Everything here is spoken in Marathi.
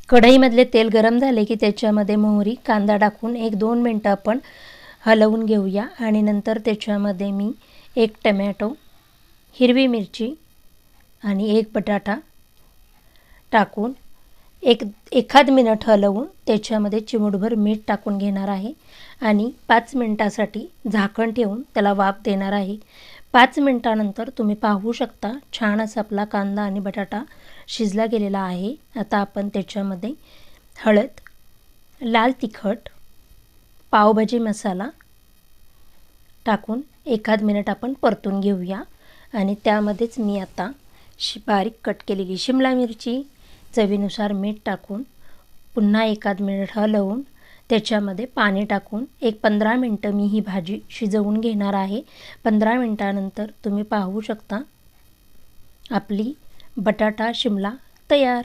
कढईमधले तेल गरम झाले की त्याच्यामध्ये मोहरी कांदा टाकून 1-2 मिनटं आपण हलवून घेऊया आणि नंतर त्याच्यामध्ये मी 1 टमॅटो, हिरवी मिरची आणि 1 बटाटा टाकून एखाद मिनिट हलवून त्याच्यामध्ये चिमूटभर मीठ टाकून घेणार आहे आणि 5 मिनिटासाठी झाकण ठेवून त्याला वाफ देणार आहे। 5 मिनिटानंतर तुम्ही पाहू शकता छान असा आपला कांदा आणि बटाटा शिजला गेलेला आहे। आता आपण त्याच्यामध्ये हळद, लाल तिखट, पावभाजी मसाला टाकून एखाद मिनिट आपण परतून घेऊया आणि त्यामध्येच मी आता बारीक कट केलेली शिमला मिरची, चवीनुसार मीठ टाकून पुन्हा एखाद मिनिट हलवून त्याच्यामध्ये पाणी टाकून 15 मिनिटं मी ही भाजी शिजवून घेणार आहे। 15 मिनिटानंतर तुम्ही पाहू शकता आपली बटाटा शिमला तयार।